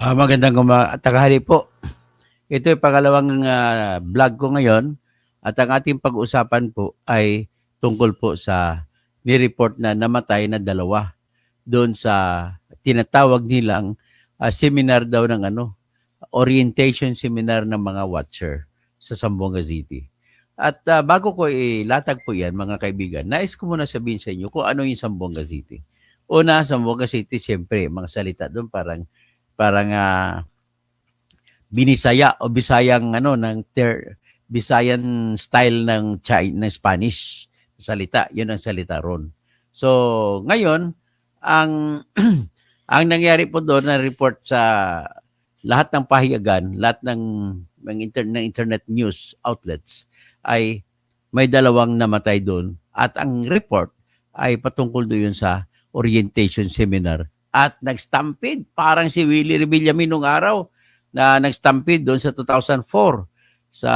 Magandang tanghali po. Ito yung pangalawang vlog ko ngayon at ang ating pag-usapan po ay tungkol po sa ni-report na namatay na dalawa doon sa tinatawag nilang seminar daw ng orientation seminar ng mga watcher sa Zamboanga City. At bago ko ilatag po yan mga kaibigan, nais ko muna sabihin sa inyo kung ano yung Zamboanga City. Una, Zamboanga City, siyempre, mga salita doon parang Binisaya o Bisayang Bisayan style ng Spanish salita. 'Yun ang salita ron. So, ngayon ang ang nangyari po doon na report sa lahat ng pahayagan, lahat ng internet news outlets ay may dalawang namatay doon at ang report ay patungkol doon sa orientation seminar at nag-stampede parang si Willie Revillame nung araw na nag-stampede doon sa 2004 sa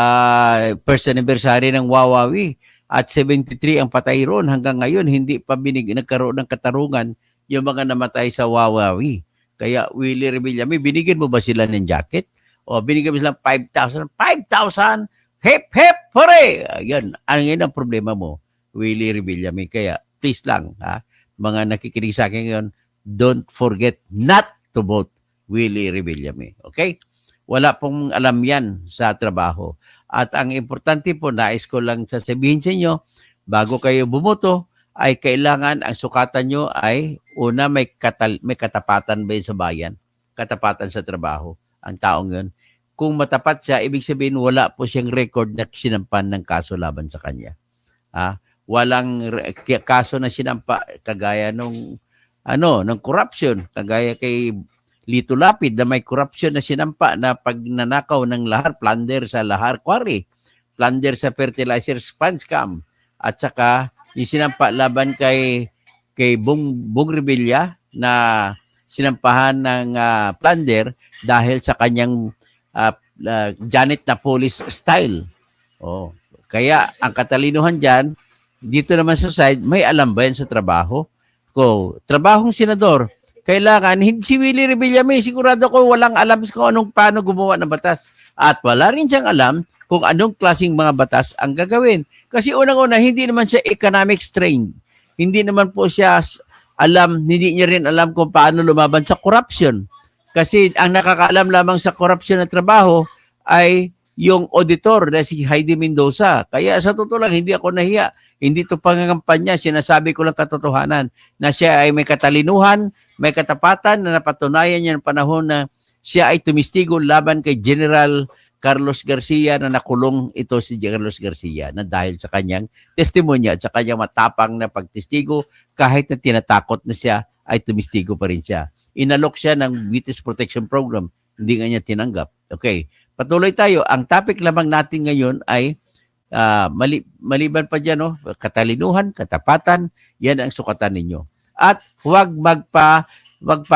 first anniversary ng Wawawi at 73 ang patay ron hanggang ngayon hindi pa nagkaroon ng katarungan yung mga namatay sa Wawawi. Kaya Willie Revillame, binigyan mo ba sila ng jacket? O binigyan mo sila 5,000? 5,000? Hip hip hooray! Yan, ang problema mo, Willie Revillame. Kaya please lang, mga nakikinig sa akin ngayon, don't forget not to vote Willie Revillame. Okay? Wala pong alam yan sa trabaho. At ang importante po, nais ko lang sasabihin sa inyo, bago kayo bumoto, ay kailangan ang sukatan nyo ay una may katapatan ba sa bayan? Katapatan sa trabaho. Ang taong yun. Kung matapat siya, ibig sabihin wala po siyang record na sinampan ng kaso laban sa kanya. Walang kaso na sinampa kagaya ng corruption, kagaya kay Lito Lapid na may corruption na sinampa na pagnanakaw ng lahar, plunder sa lahar quarry, plunder sa fertilizer fund scam, at saka yung sinampa laban kay Bong Revilla na sinampahan ng plunder dahil sa kanyang Janet Napoles style. Kaya ang katalinuhan dyan, dito naman sa side, may alam ba yan sa trabaho? Trabahong senador, kailangan, si Willie Revillame, sigurado ko walang alam kung paano gumawa ng batas. At wala rin siyang alam kung anong klaseng mga batas ang gagawin. Kasi unang-una, hindi naman siya economics trained. Hindi naman po siya hindi niya rin alam kung paano lumaban sa corruption. Kasi ang nakakaalam lamang sa corruption na trabaho ay yung auditor na si Heidi Mendoza. Kaya sa totoo lang, hindi ako nahiya. Hindi ito pangangampanya. Sinasabi ko lang katotohanan na siya ay may katalinuhan, may katapatan na napatunayan niya ng panahon na siya ay tumistigo laban kay General Carlos Garcia na nakulong ito si Carlos Garcia na dahil sa kanyang testimonya at sa kanyang matapang na pagtestigo kahit na tinatakot na siya ay tumistigo pa rin siya. Inalok siya ng Witness Protection Program. Hindi nga niya tinanggap. Okay, patuloy tayo. Ang topic lamang natin ngayon ay maliban pa dyan, katalinuhan, katapatan, yan ang sukatan ninyo. At huwag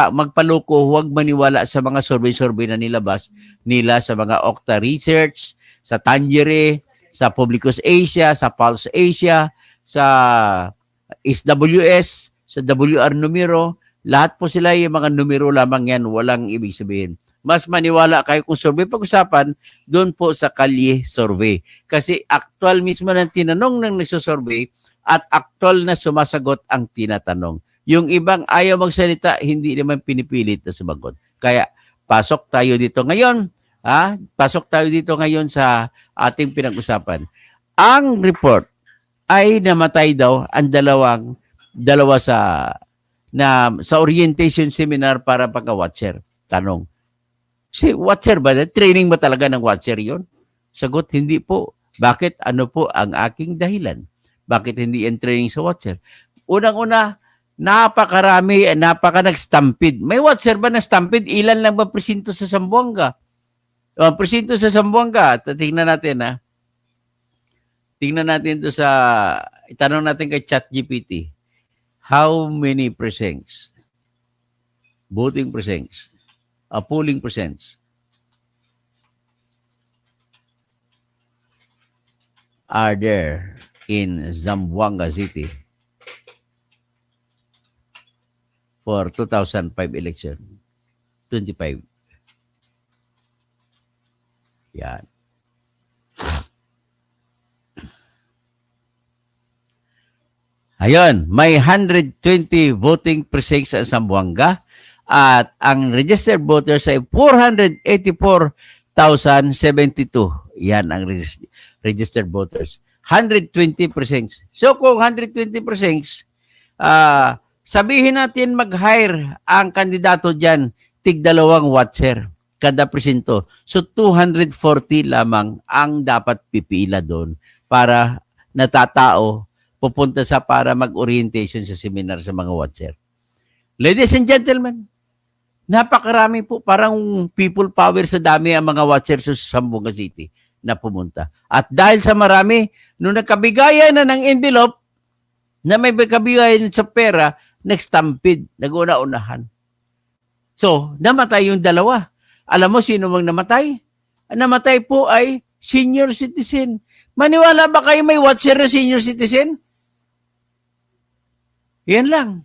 magpaloko, huwag maniwala sa mga survey na nilabas nila sa mga Okta Research, sa Tangere, sa Publicus Asia, sa Pulse Asia, sa SWS, sa WR Numero. Lahat po sila yung mga numero lamang yan, walang ibig sabihin. Mas maniwala kayo kung survey pag-usapan, doon po sa Kalye Survey. Kasi actual mismo ng tinanong ng nagsusurvey at actual na sumasagot ang tinatanong. Yung ibang ayaw magsalita, hindi naman pinipilit na sumagot. Kaya pasok tayo dito ngayon. Pasok tayo dito ngayon sa ating pinag-usapan. Ang report ay namatay daw ang dalawa sa orientation seminar para pagka-watcher. Tanong, si watcher ba? Training ba talaga ng watcher yon? Sagot, hindi po. Bakit? Ano po ang aking dahilan? Bakit hindi yan training sa watcher? Unang-una, napakarami, nag-stampede. May watcher ba na stampede? Ilan lang ba presinto sa Zamboanga? Presinto sa Zamboanga. Tingnan natin, Tingnan natin ito itanong natin kay ChatGPT. How many precincts? Voting precincts. Polling precincts are there in Zamboanga City for 2005 election? 25. Yan. Ayun, may 120 voting precincts sa Zamboanga at ang registered voters ay 484,072. Yan ang registered voters. 120 precincts. So kung 120 precincts, sabihin natin mag-hire ang kandidato dyan, tig-2 watcher kada presinto. So 240 lamang ang dapat pipila doon para natatao pupunta sa para mag-orientation sa seminar sa mga watcher. Ladies and gentlemen, napakarami po, parang people power sa dami ang mga watchers sa Zamboanga City na pumunta. At dahil sa marami, nung nagkabigayan na ng envelope, na may kabigayan sa pera, nag-stampede, nag-una-unahan. So, namatay yung 2. Alam mo sino mang namatay? Ang namatay po ay senior citizen. Maniwala ba kayo may watcher na senior citizen? Yan lang.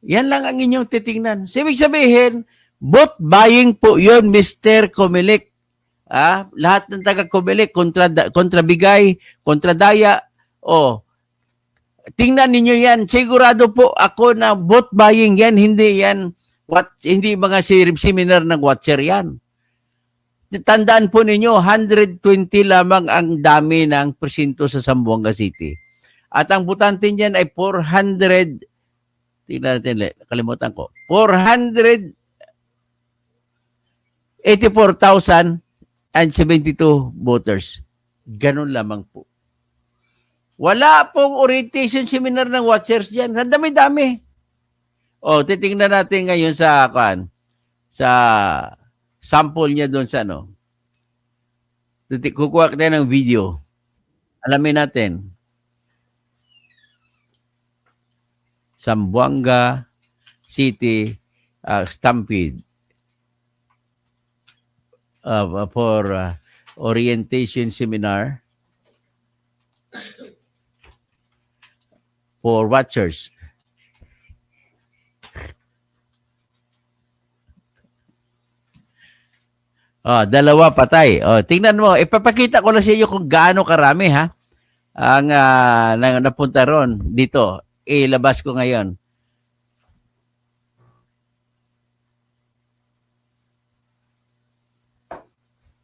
Yan lang ang inyong titingnan. So, ibig sabihin, vote buying po yun, Mr. Comelec. Lahat ng taga-Comelec, kontra bigay, kontra daya. Tingnan ninyo yan. Sigurado po ako na vote buying yan, hindi yan, hindi mga seminar ng watcher yan. Tandaan po ninyo, 120 lamang ang dami ng presinto sa Zamboanga City. At ang butante niyan ay 400, tingnan natin, kalimutan ko, 484,072 voters. Ganun lamang po. Wala pong orientation seminar ng watchers diyan. Ang dami-dami. Titingnan natin ngayon sa sample niya doon sa kukuha tayo ng video. Alamin natin. Zamboanga City Stampede for orientation seminar for watchers. Dalawa patay. Tingnan mo, ipapakita ko lang sa iyo kung gaano karami ang napunta ron dito. Ilabas ko ngayon.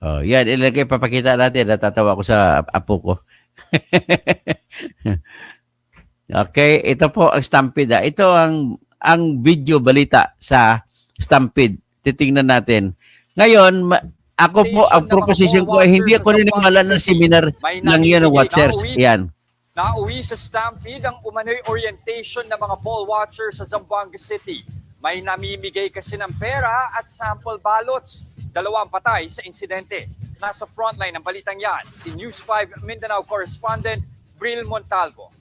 Yan, ilagay, papakita natin. Natatawa ko sa apo ko. Okay, ito po ang Stampede. Ito ang video balita sa Stampede. Titingnan natin. Ngayon, ako po, ang proposition ko ay hindi ako niniwala ng seminar ng yan ng watchers. Yan. Nauwi sa Stampede ang umano'y orientation ng mga poll watchers sa Zamboanga City. May namimigay kasi ng pera at sample ballots. 2 patay sa insidente. Nasa frontline ng balitang yan, si News 5 Mindanao correspondent Bril Montalvo.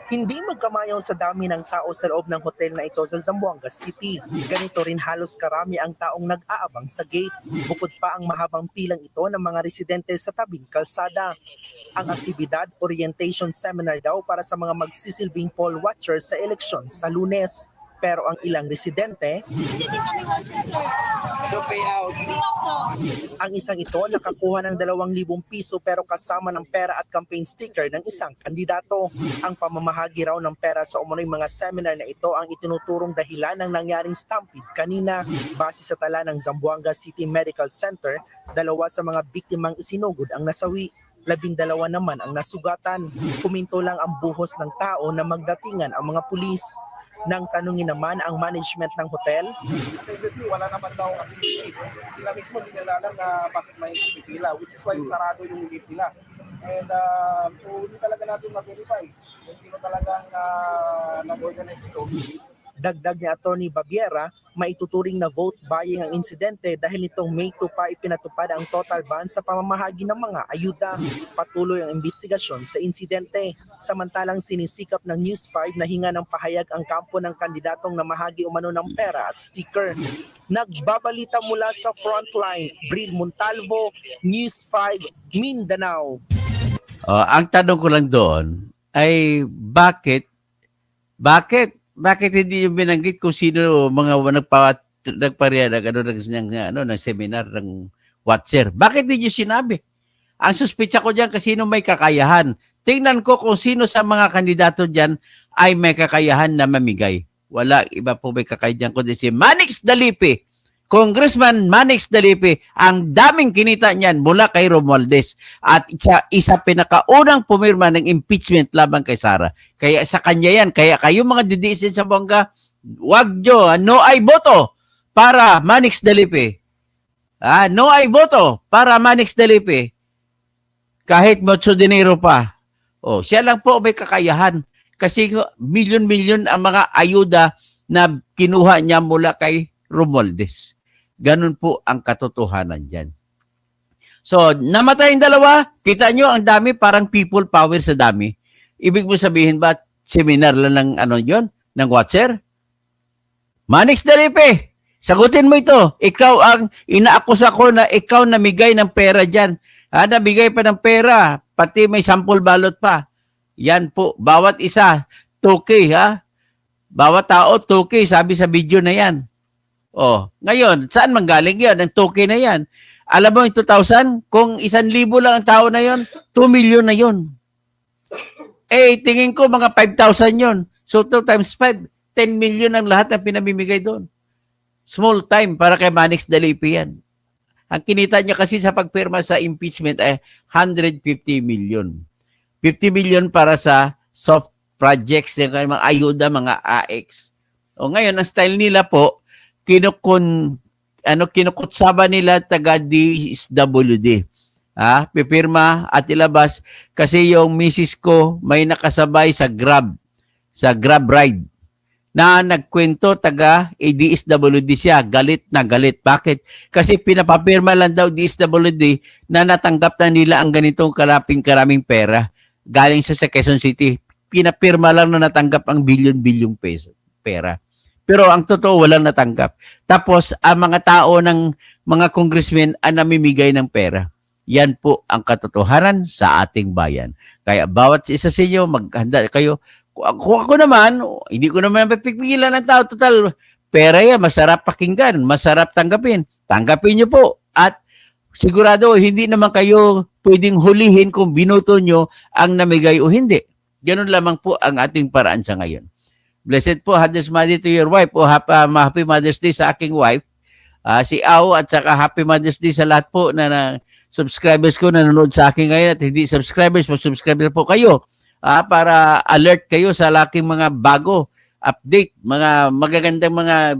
Hindi magkamayaw sa dami ng tao sa loob ng hotel na ito sa Zamboanga City. Ganito rin halos karami ang taong nag-aabang sa gate. Bukod pa ang mahabang pilang ito ng mga residente sa tabing kalsada. Ang aktibidad, orientation seminar daw para sa mga magsisilbing poll watchers sa eleksyon sa Lunes. Pero ang ilang residente, Hindi din kami watcher, sir. so payout. Payout to. Ang isang ito nakakuha ng 2,000 piso pero kasama ng pera at campaign sticker ng isang kandidato. Ang pamamahagi raw ng pera sa umano'y mga seminar na ito ang itinuturong dahilan ng nangyaring stampede kanina. Base sa tala ng Zamboanga City Medical Center, 2 sa mga biktimang isinugod ang nasawi. 12 naman ang nasugatan. Kuminto lang ang buhos ng tao na magdatingan ang mga pulis. Nang tanungin naman ang management ng hotel, wala naman daw activity. Sila mismo hindi nila alam na bakit may pipila, which is why sarado yung gate nila. And so hindi talaga natin ma-verify. Hindi ko talagang nag-organize ito. dagdag ni Atty. Babiera, maituturing na vote buying ang insidente dahil nitong May 2 pa ipinatupad ang total ban sa pamamahagi ng mga ayuda. Patuloy ang investigasyon sa insidente. Samantalang sinisikap ng News 5 na hinga ng pahayag ang kampo ng kandidatong namahagi umano ng pera at sticker. Nagbabalita mula sa frontline, Bril Montalvo, News 5, Mindanao. Ang tanong ko lang doon ay bakit hindi yung binanggit kung sino mga nagpariya ng ng seminar ng watcher. Bakit hindi nyo sinabi? Ang suspitsa ko dyan kasi sino may kakayahan. Tingnan ko kung sino sa mga kandidato dyan ay may kakayahan na mamigay. Wala, iba po may kakayahan kundi si Manix Dalipi. Congressman Manix Dalipi, ang daming kinita niyan mula kay Romualdez at isa pinakaunang pumirma ng impeachment laban kay Sara. Kaya sa kanya yan, kaya kayo mga didiisin sa bongga, wag nyo, no ay boto para Manix Dalipi. No ay boto para Manix Dalipi. Kahit 8 de Enero pa. Siya lang po may kakayahan. Kasi milyon-milyon ang mga ayuda na kinuha niya mula kay Romualdez. Ganun po ang katotohanan dyan. So, namatay yung dalawa, kita nyo ang dami, parang people power sa dami. Ibig mo sabihin ba, seminar lang ng yon ng watcher? Manix Dalipi, sagutin mo ito. Ikaw ang inaakusa ko na ikaw namigay ng pera dyan. Nabigay pa ng pera, pati may sample balot pa. Yan po, bawat isa, 2K ha? Bawat tao, 2K, sabi sa video na yan. Ngayon, saan manggaling yan? Ang 2K na yan. Alam mo, yung 2,000, kung 1,000 lang ang tao na yon, 2 million na yon. Tingin ko mga 5,000 yon. So, 2 times 5, 10 million ang lahat ng pinamimigay doon. Small time para kay Manix Dalipi yan. Ang kinita niya kasi sa pagpirma sa impeachment ay 150 million. 50 million para sa soft projects, yung mga ayuda, mga AX. Ngayon, ang style nila po, kinukutsaba nila taga DSWD. Pipirma at ilabas kasi yung misis ko may nakasabay sa Grab ride na nagkwento taga DSWD siya, galit na galit. Bakit? Kasi pinapapirma lang daw DSWD na natanggap na nila ang ganitong karaming pera galing sa Quezon City. Pinapirma lang na natanggap ang bilyon-bilyong peso pera. Pero ang totoo, walang natanggap. Tapos, ang mga tao ng mga congressmen ang namimigay ng pera. Yan po ang katotohanan sa ating bayan. Kaya bawat isa sa inyo, maghanda kayo. Kung ako naman, hindi ko naman mapipigilan ng tao. Total, pera yan, masarap pakinggan, masarap tanggapin. Tanggapin nyo po. At sigurado, hindi naman kayo pwedeng hulihin kung binoto nyo ang namigay o hindi. Ganun lamang po ang ating paraan sa ngayon. Blessed po, Mother's Day to your wife. Happy Mother's Day sa aking wife, si Au, at saka Happy Mother's Day sa lahat po na subscribers ko na nanonood sa akin ngayon at hindi subscribers, mag-subscribe na po kayo para alert kayo sa laking mga bago update. Mga magagandang mga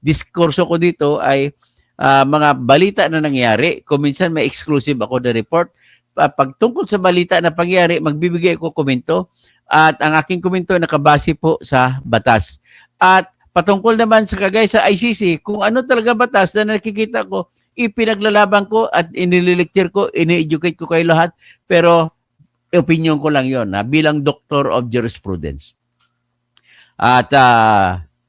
diskurso ko dito ay mga balita na nangyari. Kung minsan may exclusive ako na report. Pag tungkol sa balita na pangyari, magbibigay ko komento. At ang aking komento nakabase po sa batas. At patungkol naman sa kagaya sa ICC, kung ano talaga batas na nakikita ko, ipinaglalaban ko at inililecture ko, ini-educate ko kayo lahat. Pero opinion ko lang yon bilang Doctor of Jurisprudence. At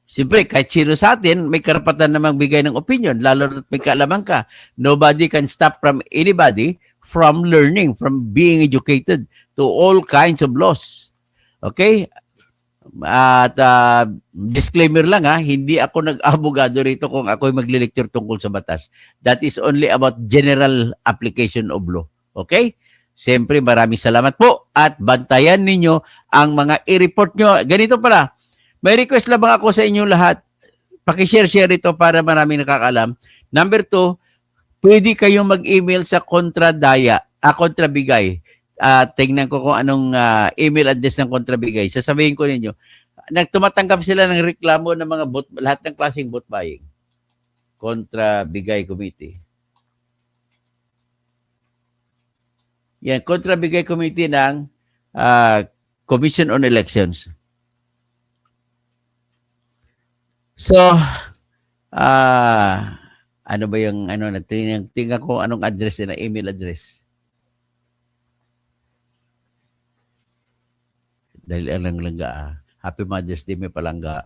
siyempre, kahit sino sa atin, may karapatan na magbigay ng opinion, lalo na may kaalaman ka. Nobody can stop from anybody from learning, from being educated to all kinds of laws. Okay? At disclaimer lang hindi ako nag-abogado rito kung ako'y maglilecture tungkol sa batas. That is only about general application of law. Okay? Siyempre, maraming salamat po at bantayan ninyo ang mga i-report nyo. Ganito pala, may request lang ako sa inyong lahat. Pakishare-share ito para maraming nakakalam. Number 2, pwede kayong mag-email sa Kontradaya, Kontrabigay. Tingnan ko kung anong email address ng Kontrabigay. Sasabihin ko ninyo, tumatanggap sila ng reklamo ng mga lahat ng klaseng vote buying. Kontrabigay Committee. Yan, Kontrabigay Committee ng Commission on Elections. So, ano ba yung tingnan ko anong address na email address. Dahil ang langga, Happy Mother's Day, may palangga.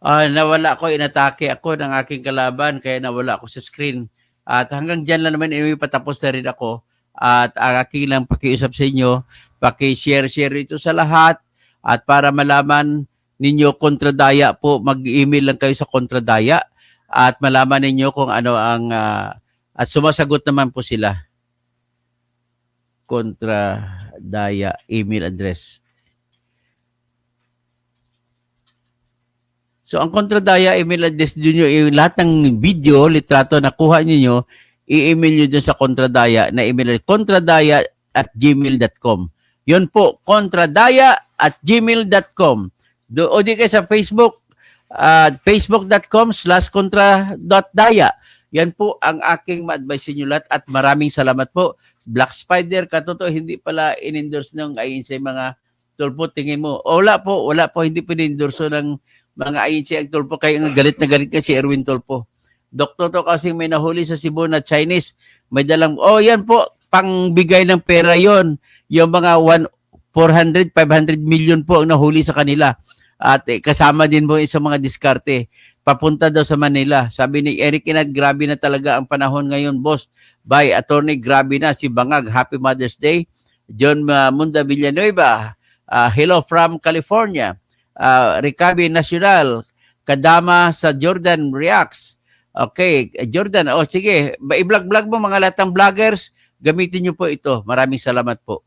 Nawala ako, inatake ako ng aking kalaban, kaya nawala ako sa screen. At hanggang dyan lang naman, anyway, patapos na rin ako. At ang aking lang pakiusap sa inyo, paki-share ito sa lahat. At para malaman ninyo kontradaya po, mag-email lang kayo sa kontradaya. At malaman ninyo kung ano ang, at sumasagot naman po sila. Kontradaya email address. So, ang kontradaya email address nyo, yung lahat ng video, litrato na kuha nyo, i-email nyo dun sa kontradaya na email address, kontradaya@gmail.com. Yun po, kontradaya@gmail.com. O di kayo sa Facebook, facebook.com/kontra.daya. Yan po ang aking ma-advise inyo lahat at maraming salamat po. Black Spider, katoto, hindi pala in-endorse ng ayon sa mga tulpo. Tingin mo, wala po, hindi in-endorse ng mga INC ang Tulpo, kaya nga galit na galit ka si Erwin Tulpo. Doktor to kasi may nahuli sa Cebu na Chinese, may dalang, yan po, pangbigay ng pera yon. Yung mga 400, 500 million po ang nahuli sa kanila. At kasama din po sa mga diskarte. Papunta daw sa Manila. Sabi ni Eric Inad, grabe na talaga ang panahon ngayon, boss. Bye, attorney, grabe na. Si Bangag, Happy Mother's Day. John Munda Villanueva, hello from California. Ricabi Nacional, Kadama sa Jordan Reacts. Okay, Jordan, sige, i-vlog mo mga lahat ng vloggers, gamitin nyo po ito. Maraming salamat po.